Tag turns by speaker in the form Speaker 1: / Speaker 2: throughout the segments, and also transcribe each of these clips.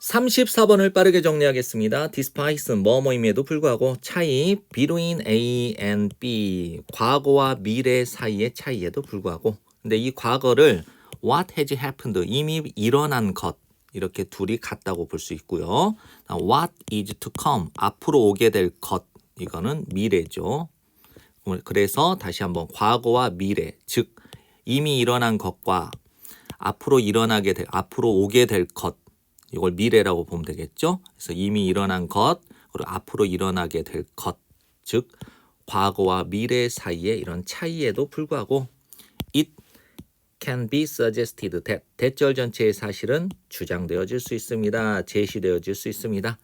Speaker 1: 34번을 빠르게 정리하겠습니다. Despite는 뭐뭐임에도 불구하고 차이 between A and B 과거와 미래 사이의 차이에도 불구하고 근데 이 과거를 what has happened 이미 일어난 것 이렇게 둘이 같다고 볼 수 있고요. what is to come 앞으로 오게 될 것 이거는 미래죠. 그래서 다시 한번 과거와 미래 즉 이미 일어난 것과 앞으로 오게 될 것 이걸 미래라고 보면 되겠죠. 그래서 이미 일어난 것, 그리고 앞으로 일어나게 될 것, 즉 과거와 미래 사이의 이런 차이에도 불구하고 it can be suggested that 대절 전체의 사실은 주장되어질 수 있습니다. 제시되어질 수 있습니다.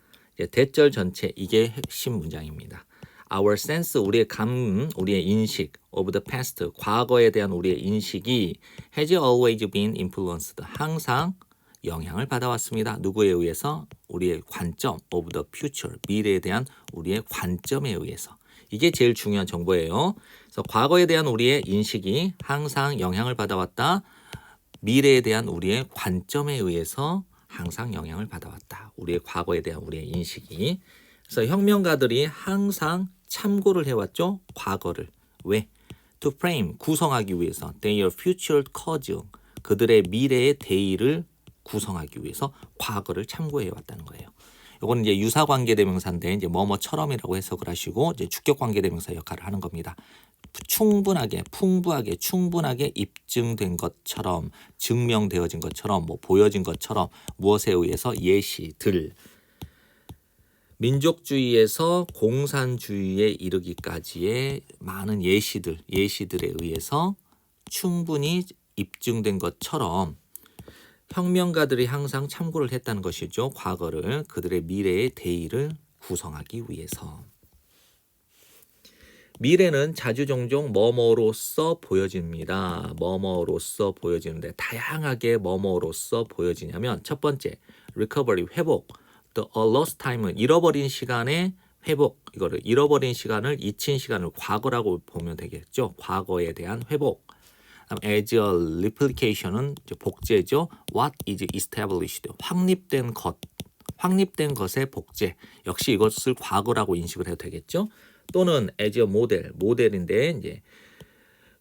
Speaker 1: 대절 전체 이게 핵심 문장입니다. Our sense 우리의 감, 우리의 인식 of the past 과거에 대한 우리의 인식이 has always been influenced 항상 영향을 받아왔습니다. 누구에 의해서? 우리의 관점 of the future 미래에 대한 우리의 관점에 의해서 이게 제일 중요한 정보예요. 그래서 과거에 대한 우리의 인식이 항상 영향을 받아왔다. 미래에 대한 우리의 관점에 의해서 항상 영향을 받아왔다. 우리의 과거에 대한 우리의 인식이. 그래서 혁명가들이 항상 참고를 해왔죠. 과거를. 왜? To frame, 구성하기 위해서. Their future cause, 그들의 미래의 대의를 구성하기 위해서 과거를 참고해 왔다는 거예요. 이거는 이제 유사관계대명사인데 이제 뭐뭐처럼이라고 해석을 하시고 이제 주격관계대명사 역할을 하는 겁니다. 충분하게, 풍부하게, 충분하게 입증된 것처럼, 증명되어진 것처럼, 뭐 보여진 것처럼 무엇에 의해서 예시들. 민족주의에서 공산주의에 이르기까지의 많은 예시들에 의해서 충분히 입증된 것처럼 혁명가들이 항상 참고를 했다는 것이죠. 과거를 그들의 미래의 대의를 구성하기 위해서. 미래는 자주 종종 뭐뭐로서 보여집니다. 뭐뭐로서 보여지는데 다양하게 뭐뭐로서 보여지냐면 첫 번째, recovery, 회복. The lost time은 잃어버린 시간의 회복. 이거를 잃어버린 시간을 잊힌 시간을 과거라고 보면 되겠죠. 과거에 대한 회복. as a replication은 복제죠. What is established? 확립된 확립된 것의 복제. 역시 이것을 과거라고 인식을 해도 되겠죠. 또는 as a model, 모델인데 이제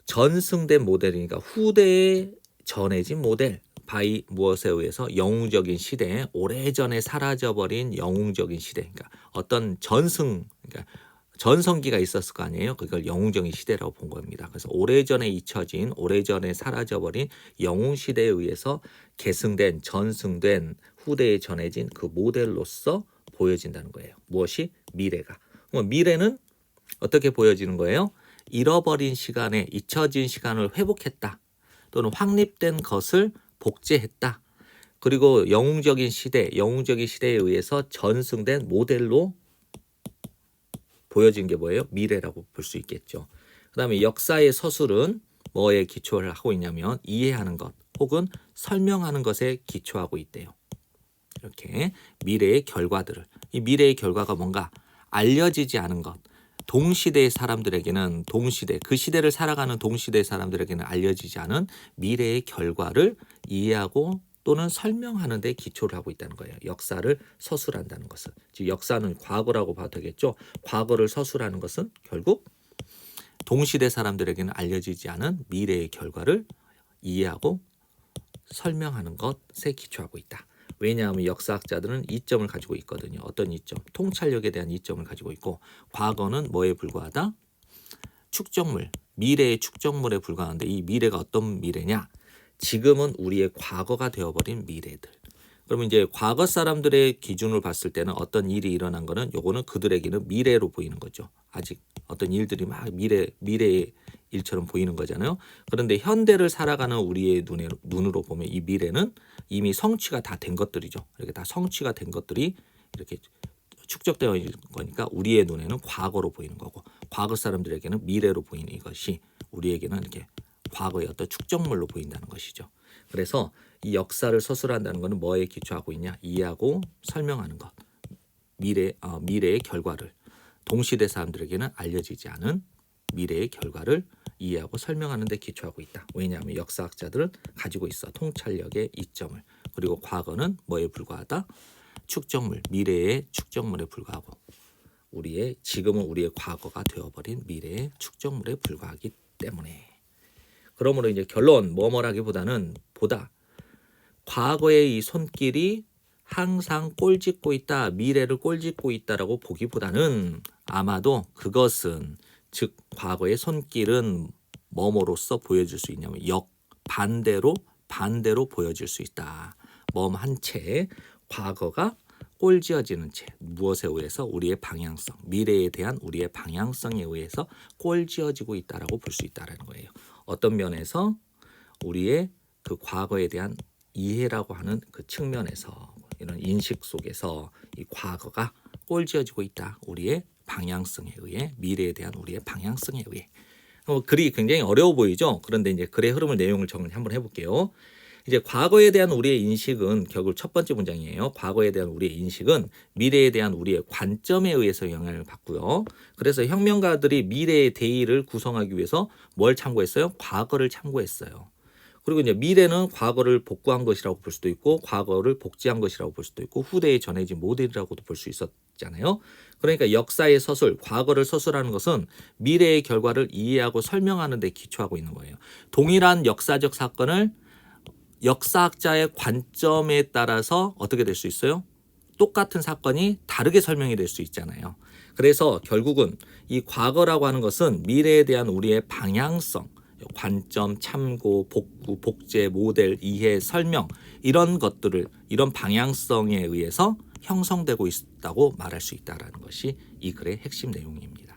Speaker 1: 전승된 모델이니까 후대에 전해진 모델. by 무엇에 의해서 영웅적인 시대, 오래전에 사라져버린 영웅적인 시대. 그러니까 어떤 그러니까 전성기가 있었을 거 아니에요. 그걸 영웅적인 시대라고 본 겁니다. 그래서 오래전에 잊혀진, 오래전에 사라져버린 영웅시대에 의해서 계승된, 전승된, 후대에 전해진 그 모델로서 보여진다는 거예요. 무엇이? 미래가. 미래는 어떻게 보여지는 거예요? 잃어버린 시간에, 잊혀진 시간을 회복했다. 또는 확립된 것을 복제했다. 그리고 영웅적인 시대에 의해서 전승된 모델로 보여진 게 뭐예요? 미래라고 볼 수 있겠죠. 그 다음에 역사의 서술은 뭐에 기초를 하고 있냐면 이해하는 것 혹은 설명하는 것에 기초하고 있대요. 이렇게 미래의 결과들을. 이 미래의 결과가 뭔가 알려지지 않은 것. 동시대의 사람들에게는 그 시대를 살아가는 동시대의 사람들에게는 알려지지 않은 미래의 결과를 이해하고 또는 설명하는 데 기초를 하고 있다는 거예요. 역사를 서술한다는 것은. 즉 역사는 과거라고 봐도 되겠죠. 과거를 서술하는 것은 결국 동시대 사람들에게는 알려지지 않은 미래의 결과를 이해하고 설명하는 것에 기초하고 있다. 왜냐하면 역사학자들은 이점을 가지고 있거든요. 어떤 이점? 통찰력에 대한 이점을 가지고 있고 과거는 뭐에 불과하다? 축적물, 미래의 축적물에 불과한데 이 미래가 어떤 미래냐? 지금은 우리의 과거가 되어버린 미래들. 그러면 이제 과거 사람들의 기준으로 봤을 때는 어떤 일이 일어난 거는 요거는 그들에게는 미래로 보이는 거죠. 아직 어떤 일들이 막 미래의 일처럼 보이는 거잖아요. 그런데 현대를 살아가는 우리의 눈으로 보면 이 미래는 이미 성취가 다 된 것들이죠. 이렇게 다 성취가 된 것들이 이렇게 축적되어 있는 거니까 우리의 눈에는 과거로 보이는 거고 과거 사람들에게는 미래로 보이는 이것이 우리에게는 이렇게 과거의 어떤 축적물로 보인다는 것이죠. 그래서 이 역사를 서술한다는 것은 뭐에 기초하고 있냐? 이해하고 설명하는 것. 미래의 결과를 동시대 사람들에게는 알려지지 않은 미래의 결과를 이해하고 설명하는 데 기초하고 있다. 왜냐하면 역사학자들은 가지고 있어. 통찰력의 이점을. 그리고 과거는 뭐에 불과하다? 축적물, 미래의 축적물에 불과하고 지금은 우리의 과거가 되어버린 미래의 축적물에 불과하기 때문에 그러므로 이제 결론 뭐뭐라기보다는 과거의 이 손길이 항상 꼴짓고 있다, 미래를 꼴짓고 있다라고 보기보다는 아마도 그것은 즉 과거의 손길은 뭐뭐로서 보여줄 수 있냐면 반대로 보여질 수 있다. 한 채 과거가 꼴지어지는 채 무엇에 의해서 우리의 방향성, 미래에 대한 우리의 방향성에 의해서 꼴지어지고 있다라고 볼 수 있다라는 거예요. 어떤 면에서 우리의 그 과거에 대한 이해라고 하는 그 측면에서 이런 인식 속에서 이 과거가 꼴지어지고 있다. 우리의 방향성에 의해 미래에 대한 우리의 방향성에 의해 글이 굉장히 어려워 보이죠. 그런데 이제 글의 흐름을 내용을 정리 한번 해볼게요. 이제 과거에 대한 우리의 인식은 결국 첫 번째 문장이에요. 과거에 대한 우리의 인식은 미래에 대한 우리의 관점에 의해서 영향을 받고요. 그래서 혁명가들이 미래의 대의를 구성하기 위해서 뭘 참고했어요? 과거를 참고했어요. 그리고 이제 미래는 과거를 복구한 것이라고 볼 수도 있고 과거를 복제한 것이라고 볼 수도 있고 후대에 전해진 모델이라고도 볼 수 있었잖아요. 그러니까 역사의 서술, 과거를 서술하는 것은 미래의 결과를 이해하고 설명하는 데 기초하고 있는 거예요. 동일한 역사적 사건을 역사학자의 관점에 따라서 어떻게 될 수 있어요? 똑같은 사건이 다르게 설명이 될 수 있잖아요. 그래서 결국은 이 과거라고 하는 것은 미래에 대한 우리의 방향성, 관점, 참고, 복구, 복제, 모델, 이해, 설명 이런 것들을 이런 방향성에 의해서 형성되고 있다고 말할 수 있다는 것이 이 글의 핵심 내용입니다.